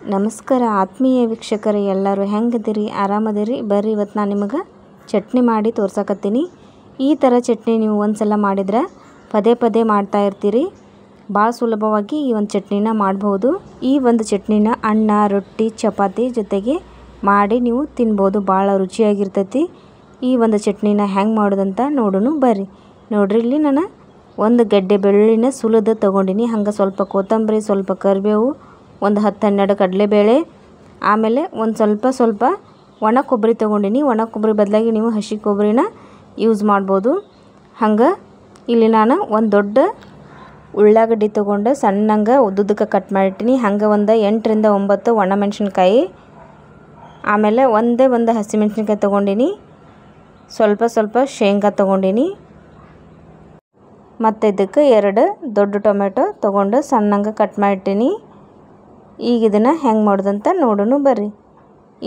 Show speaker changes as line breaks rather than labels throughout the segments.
ನಮಸ್ಕಾರ ಆತ್ಮೀಯ ವೀಕ್ಷಕರೇ, ಎಲ್ಲರೂ ಹೆಂಗದಿರಿ? ಆರಾಮದಿರಿ? ಬರ್ರಿ ಇವತ್ತು ನಾನು ನಿಮಗೆ ಚಟ್ನಿ ಮಾಡಿ ತೋರ್ಸಕತ್ತೀನಿ. ಈ ಥರ ಚಟ್ನಿ ನೀವು ಒಂದ್ಸಲ ಮಾಡಿದ್ರೆ ಪದೇ ಪದೇ ಮಾಡ್ತಾ ಇರ್ತೀರಿ. ಭಾಳ ಸುಲಭವಾಗಿ ಈ ಒಂದು ಚಟ್ನಿನ ಮಾಡ್ಬೋದು. ಈ ಒಂದು ಚಟ್ನಿನ ಅನ್ನ, ರೊಟ್ಟಿ, ಚಪಾತಿ ಜೊತೆಗೆ ಮಾಡಿ ನೀವು ತಿನ್ಬೋದು. ಭಾಳ ರುಚಿಯಾಗಿರ್ತೈತಿ. ಈ ಒಂದು ಚಟ್ನಿನ ಹೆಂಗೆ ಮಾಡೋದಂತ ನೋಡೋಣ ಬರ್ರಿ. ನೋಡ್ರಿ, ಇಲ್ಲಿ ನಾನು ಒಂದು ಗಡ್ಡೆ ಬೆಳ್ಳುಳ್ಳಿನ ಸುಲಿದು ತೊಗೊಂಡಿನಿ. ಹಂಗೆ ಸ್ವಲ್ಪ ಕೊತ್ತಂಬರಿ, ಸ್ವಲ್ಪ ಕರಿಬೇವು, ಒಂದು 10-12 ಕಡಲೆಬೇಳೆ, ಆಮೇಲೆ ಒಂದು ಸ್ವಲ್ಪ ಒಣ ಕೊಬ್ಬರಿ ತೊಗೊಂಡಿನಿ. ಒಣ ಕೊಬ್ಬರಿ ಬದಲಾಗಿ ನೀವು ಹಸಿ ಕೊಬ್ಬರಿನ ಯೂಸ್ ಮಾಡ್ಬೋದು. ಹಂಗೆ ಇಲ್ಲಿ ನಾನು ಒಂದು ದೊಡ್ಡ ಉಳ್ಳಾಗಡ್ಡಿ ತೊಗೊಂಡು ಸಣ್ಣಂಗೆ ಉದ್ದುದಕ್ಕೆ ಕಟ್ ಮಾಡಿಟ್ಟಿನಿ. ಹಂಗೆ ಒಂದು 8-9 ಒಣಮೆಣ್ಸಿನ್ಕಾಯಿ, ಆಮೇಲೆ ಒಂದು ಹಸಿಮೆಣ್ಸಿನ್ಕಾಯಿ ತೊಗೊಂಡಿನಿ. ಸ್ವಲ್ಪ ಶೇಂಗಾ ತೊಗೊಂಡಿನಿ. ಮತ್ತು ಇದಕ್ಕೆ 2 ದೊಡ್ಡ ಟೊಮೆಟೊ ತೊಗೊಂಡು ಸಣ್ಣಂಗೆ ಕಟ್ ಮಾಡಿಟ್ಟಿನಿ. ಈಗ ಇದನ್ನು ಹೆಂಗೆ ಮಾಡೋದಂತ ನೋಡೋಣ ಬರ್ರಿ.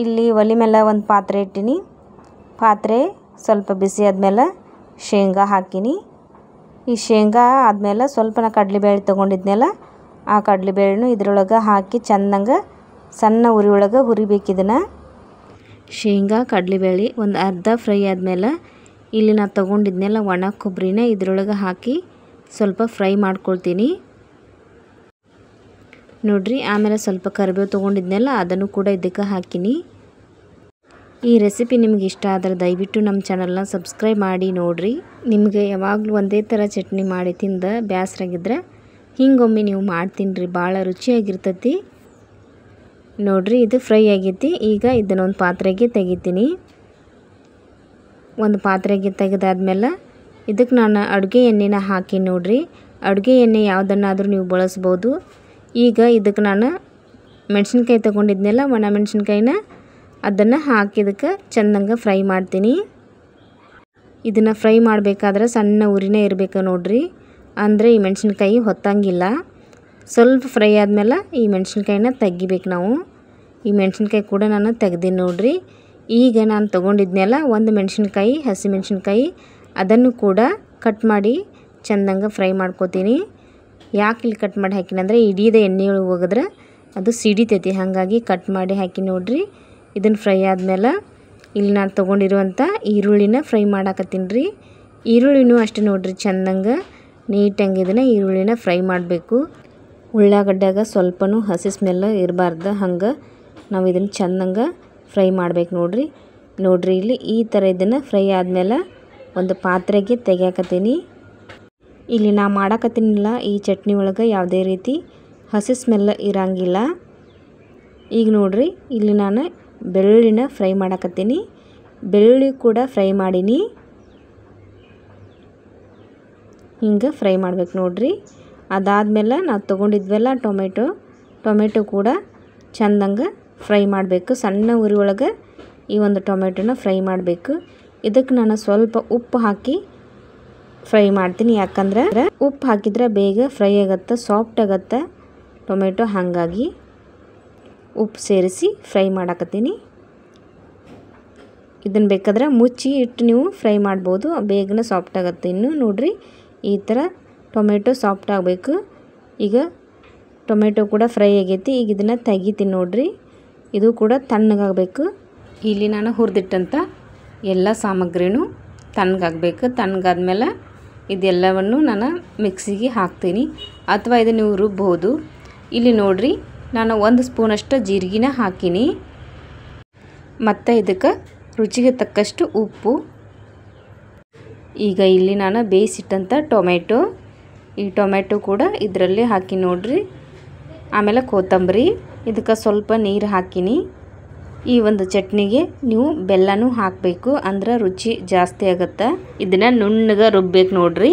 ಇಲ್ಲಿ ಒಲೆ ಮೇಲೆ ಒಂದು ಪಾತ್ರೆ ಇಟ್ಟಿನಿ. ಪಾತ್ರೆ ಸ್ವಲ್ಪ ಬಿಸಿ ಆದಮೇಲೆ ಶೇಂಗಾ ಹಾಕಿನಿ. ಈ ಶೇಂಗಾ ಆದಮೇಲೆ ಸ್ವಲ್ಪ ನಾ ಕಡಲೆಬೇಳೆ ತೊಗೊಂಡಿದ್ನಲ್ಲ, ಆ ಕಡಲೆಬೇಳೆನೂ ಇದ್ರೊಳಗೆ ಹಾಕಿ ಚೆಂದಂಗೆ ಸಣ್ಣ ಉರಿ ಒಳಗೆ ಹುರಿಬೇಕು. ಇದನ್ನು ಶೇಂಗಾ ಕಡಲೆಬೇಳೆ ಒಂದು ಅರ್ಧ ಫ್ರೈ ಆದಮೇಲೆ ಇಲ್ಲಿ ನಾ ತೊಗೊಂಡಿದ್ನೆಲ್ಲ ಒಣ ಕೊಬ್ಬರಿನ ಇದ್ರೊಳಗೆ ಹಾಕಿ ಸ್ವಲ್ಪ ಫ್ರೈ ಮಾಡ್ಕೊಳ್ತೀನಿ ನೋಡ್ರಿ. ಆಮೇಲೆ ಸ್ವಲ್ಪ ಕರಿಬೇವು ತೊಗೊಂಡಿದ್ನೆಲ್ಲ ಅದನ್ನು ಕೂಡ ಇದಕ್ಕೆ ಹಾಕಿನಿ. ಈ ರೆಸಿಪಿ ನಿಮ್ಗೆ ಇಷ್ಟ ಆದರೆ ದಯವಿಟ್ಟು ನಮ್ಮ ಚಾನಲ್ನ ಸಬ್ಸ್ಕ್ರೈಬ್ ಮಾಡಿ ನೋಡಿರಿ. ನಿಮಗೆ ಯಾವಾಗಲೂ ಒಂದೇ ಥರ ಚಟ್ನಿ ಮಾಡಿ ತಿಂದು ಬೇಸರಾಗಿದ್ರೆ ಹಿಂಗೊಮ್ಮೆ ನೀವು ಮಾಡ್ತೀನ್ರಿ, ಭಾಳ ರುಚಿಯಾಗಿರ್ತೈತಿ ನೋಡ್ರಿ. ಇದು ಫ್ರೈ ಆಗೈತಿ. ಈಗ ಇದನ್ನೊಂದು ಪಾತ್ರೆಗೆ ತೆಗಿತೀನಿ. ಒಂದು ಪಾತ್ರೆಗೆ ತೆಗೆದಾದ್ಮೇಲೆ ಇದಕ್ಕೆ ನಾನು ಅಡುಗೆ ಎಣ್ಣೆನ ಹಾಕಿ ನೋಡ್ರಿ. ಅಡುಗೆ ಎಣ್ಣೆ ಯಾವುದನ್ನಾದರೂ ನೀವು ಬಳಸ್ಬೋದು. ಈಗ ಇದಕ್ಕೆ ನಾನು ಮೆಣಸಿನ್ಕಾಯಿ ತೊಗೊಂಡಿದ್ನೆಲ್ಲ ಒಣ ಮೆಣಸಿನ್ಕಾಯಿನ ಅದನ್ನು ಹಾಕಿ ಇದಕ್ಕೆ ಚೆಂದಂಗೆ ಫ್ರೈ ಮಾಡ್ತೀನಿ. ಇದನ್ನು ಫ್ರೈ ಮಾಡಬೇಕಾದ್ರೆ ಸಣ್ಣ ಉರಿನೇ ಇರಬೇಕು ನೋಡ್ರಿ, ಅಂದರೆ ಈ ಮೆಣಸಿನ್ಕಾಯಿ ಹೊತ್ತಂಗಿಲ್ಲ. ಸ್ವಲ್ಪ ಫ್ರೈ ಆದಮೇಲೆ ಈ ಮೆಣಸಿನ್ಕಾಯಿನ ತೆಗಿಬೇಕು ನಾವು. ಈ ಮೆಣಸಿನ್ಕಾಯಿ ಕೂಡ ನಾನು ತೆಗ್ದೀನಿ ನೋಡ್ರಿ. ಈಗ ನಾನು ತೊಗೊಂಡಿದ್ನೆಲ್ಲ ಒಂದು ಮೆಣಸಿನ್ಕಾಯಿ, ಹಸಿ ಮೆಣಸಿನ್ಕಾಯಿ, ಅದನ್ನು ಕೂಡ ಕಟ್ ಮಾಡಿ ಚೆಂದಂಗೆ ಫ್ರೈ ಮಾಡ್ಕೋತೀನಿ. ಯಾಕೆ ಇಲ್ಲಿ ಕಟ್ ಮಾಡಿ ಹಾಕಿನಂದರೆ ಇಡೀದ ಎಣ್ಣೆಯೊಳಗೆ ಹೋಗಿದ್ರೆ ಅದು ಸಿಡಿತೈತಿ, ಹಾಗಾಗಿ ಕಟ್ ಮಾಡಿ ಹಾಕಿ ನೋಡ್ರಿ. ಇದನ್ನು ಫ್ರೈ ಆದಮೇಲೆ ಇಲ್ಲಿ ನಾನು ತೊಗೊಂಡಿರುವಂಥ ಈರುಳ್ಳಿನ ಫ್ರೈ ಮಾಡಾಕತ್ತೀನಿ ರೀ. ಈರುಳ್ಳಿನೂ ಅಷ್ಟೇ ನೋಡ್ರಿ, ಚೆಂದಂಗೆ ನೀಟಂಗೆ ಇದನ್ನು ಈರುಳ್ಳಿನ ಫ್ರೈ ಮಾಡಬೇಕು. ಉಳ್ಳಾಗಡ್ಡ್ಯಾಗ ಸ್ವಲ್ಪನೂ ಹಸಿ ಸ್ಮೆಲ್ ಇರಬಾರ್ದು, ಹಂಗೆ ನಾವು ಇದನ್ನು ಚೆಂದಂಗೆ ಫ್ರೈ ಮಾಡ್ಬೇಕು ನೋಡ್ರಿ. ಇಲ್ಲಿ ಈ ಥರ ಇದನ್ನು ಫ್ರೈ ಆದಮೇಲೆ ಒಂದು ಪಾತ್ರೆಗೆ ತೆಗಿಯಾಕತ್ತೀನಿ. ಇಲ್ಲಿ ನಾ ಮಾಡಾಕತ್ತೀನಿಲ್ಲ, ಈ ಚಟ್ನಿ ಒಳಗೆ ಯಾವುದೇ ರೀತಿ ಹಸಿ ಸ್ಮೆಲ್ ಇರಂಗಿಲ್ಲ. ಈಗ ನೋಡ್ರಿ, ಇಲ್ಲಿ ನಾನು ಬೆಳ್ಳುಳ್ಳಿನ ಫ್ರೈ ಮಾಡಾಕತ್ತೀನಿ. ಬೆಳ್ಳುಳ್ಳಿ ಕೂಡ ಫ್ರೈ ಮಾಡೀನಿ. ಹಿಂಗೆ ಫ್ರೈ ಮಾಡ್ಬೇಕು ನೋಡ್ರಿ. ಅದಾದಮೇಲೆ ನಾವು ತೊಗೊಂಡಿದ್ವಲ್ಲ ಟೊಮೆಟೊ ಕೂಡ ಚೆಂದಂಗೆ ಫ್ರೈ ಮಾಡಬೇಕು. ಸಣ್ಣ ಉರಿ ಒಳಗೆ ಈ ಒಂದು ಟೊಮೆಟೊನ ಫ್ರೈ ಮಾಡಬೇಕು. ಇದಕ್ಕೆ ನಾನು ಸ್ವಲ್ಪ ಉಪ್ಪು ಹಾಕಿ ಫ್ರೈ ಮಾಡ್ತೀನಿ. ಯಾಕಂದ್ರೆ ಉಪ್ಪು ಹಾಕಿದ್ರೆ ಬೇಗ ಫ್ರೈ ಆಗುತ್ತೆ, ಸಾಫ್ಟ್ ಆಗುತ್ತೆ ಟೊಮೆಟೊ, ಹಾಗಾಗಿ ಉಪ್ಪು ಸೇರಿಸಿ ಫ್ರೈ ಮಾಡಾಕತ್ತೀನಿ. ಇದನ್ನು ಬೇಕಾದ್ರೆ ಮುಚ್ಚಿ ಇಟ್ಟು ನೀವು ಫ್ರೈ ಮಾಡ್ಬೋದು, ಬೇಗನೆ ಸಾಫ್ಟ್ ಆಗುತ್ತೆ. ಇನ್ನು ನೋಡ್ರಿ, ಈ ಥರ ಟೊಮೆಟೊ ಸಾಫ್ಟ್ ಆಗಬೇಕು. ಈಗ ಟೊಮೆಟೊ ಕೂಡ ಫ್ರೈ ಆಗೈತಿ. ಈಗ ಇದನ್ನು ತೆಗಿತೀನಿ ನೋಡ್ರಿ. ಇದು ಕೂಡ ತಣ್ಣಗಾಗಬೇಕು. ಇಲ್ಲಿ ನಾನು ಹುರಿದಿಟ್ಟಂಥ ಎಲ್ಲ ಸಾಮಗ್ರಿನೂ ತಣ್ಣಗಾಗಬೇಕು. ತಣ್ಣಗಾದ್ಮೇಲೆ ಇದೆಲ್ಲವನ್ನು ನಾನು ಮಿಕ್ಸಿಗೆ ಹಾಕ್ತೀನಿ, ಅಥವಾ ಇದು ನೀವು ರುಬ್ಬೋದು. ಇಲ್ಲಿ ನೋಡ್ರಿ, ನಾನು 1 ಸ್ಪೂನಷ್ಟು ಜೀರಿಗೆನ ಹಾಕೀನಿ. ಮತ್ತು ಇದಕ್ಕೆ ರುಚಿಗೆ ತಕ್ಕಷ್ಟು ಉಪ್ಪು. ಈಗ ಇಲ್ಲಿ ನಾನು ಬೇಯಿಸಿಟ್ಟಂಥ ಈ ಟೊಮೆಟೊ ಕೂಡ ಇದರಲ್ಲಿ ಹಾಕಿ ನೋಡ್ರಿ. ಆಮೇಲೆ ಕೊತ್ತಂಬರಿ, ಇದಕ್ಕೆ ಸ್ವಲ್ಪ ನೀರು ಹಾಕಿನಿ. ಈ ಒಂದು ಚಟ್ನಿಗೆ ನೀವು ಬೆಲ್ಲನೂ ಹಾಕಬೇಕು, ಅಂದ್ರೆ ರುಚಿ ಜಾಸ್ತಿ ಆಗುತ್ತೆ. ಇದನ್ನು ನುಣ್ಣಗೆ ರುಬ್ಬೇಕು ನೋಡ್ರಿ.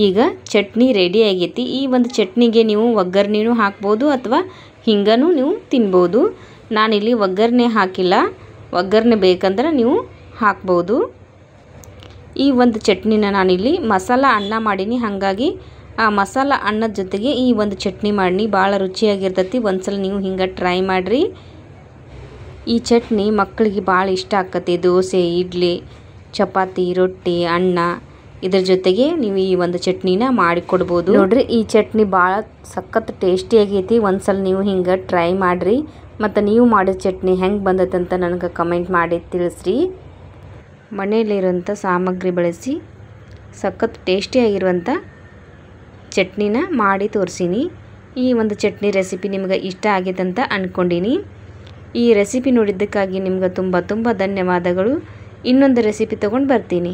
ಈಗ ಚಟ್ನಿ ರೆಡಿ ಆಗೈತಿ. ಈ ಒಂದು ಚಟ್ನಿಗೆ ನೀವು ಒಗ್ಗರಣೆನೂ ಹಾಕ್ಬೋದು, ಅಥವಾ ಹಿಂಗನೂ ನೀವು ತಿನ್ಬೋದು. ನಾನಿಲ್ಲಿ ಒಗ್ಗರಣೆ ಹಾಕಿಲ್ಲ, ಒಗ್ಗರಣೆ ಬೇಕಂದ್ರೆ ನೀವು ಹಾಕ್ಬೋದು. ಈ ಒಂದು ಚಟ್ನಿನ ನಾನಿಲ್ಲಿ ಮಸಾಲ ಅನ್ನ ಮಾಡೀನಿ, ಹಾಗಾಗಿ ಆ ಮಸಾಲ ಅನ್ನದ ಜೊತೆಗೆ ಈ ಒಂದು ಚಟ್ನಿ ಮಾಡೀನಿ. ಭಾಳ ರುಚಿಯಾಗಿರ್ತೈತಿ. ಒಂದ್ಸಲ ನೀವು ಹಿಂಗೆ ಟ್ರೈ ಮಾಡಿರಿ. ಈ ಚಟ್ನಿ ಮಕ್ಕಳಿಗೆ ಭಾಳ ಇಷ್ಟ ಆಕತಿ. ದೋಸೆ, ಇಡ್ಲಿ, ಚಪಾತಿ, ರೊಟ್ಟಿ, ಅನ್ನ ಇದ್ರ ಜೊತೆಗೆ ನೀವು ಈ ಒಂದು ಚಟ್ನಿನ ಮಾಡಿಕೊಡ್ಬೋದು ನೋಡ್ರಿ. ಈ ಚಟ್ನಿ ಭಾಳ ಸಖತ್ ಟೇಸ್ಟಿ ಆಗೈತಿ. ಒಂದ್ಸಲ ನೀವು ಹಿಂಗೆ ಟ್ರೈ ಮಾಡಿರಿ. ಮತ್ತು ನೀವು ಮಾಡಿದ ಚಟ್ನಿ ಹೆಂಗೆ ಬಂದತ್ತಂತ ನನಗೆ ಕಮೆಂಟ್ ಮಾಡಿ ತಿಳಿಸ್ರಿ. ಮನೆಯಲ್ಲಿರುವಂಥ ಸಾಮಗ್ರಿ ಬಳಸಿ ಸಖತ್ ಟೇಸ್ಟಿಯಾಗಿರುವಂಥ ಚಟ್ನಿನ ಮಾಡಿ ತೋರಿಸೀನಿ. ಈ ಒಂದು ಚಟ್ನಿ ರೆಸಿಪಿ ನಿಮ್ಗೆ ಇಷ್ಟ ಆಗೈತೆ ಅಂತ ಅಂದ್ಕೊಂಡೀನಿ. ಈ ರೆಸಿಪಿ ನೋಡಿದ್ದಕ್ಕಾಗಿ ನಿಮ್ಗೆ ತುಂಬ ಧನ್ಯವಾದಗಳು. ಇನ್ನೊಂದು ರೆಸಿಪಿ ತೊಗೊಂಡು ಬರ್ತೀನಿ.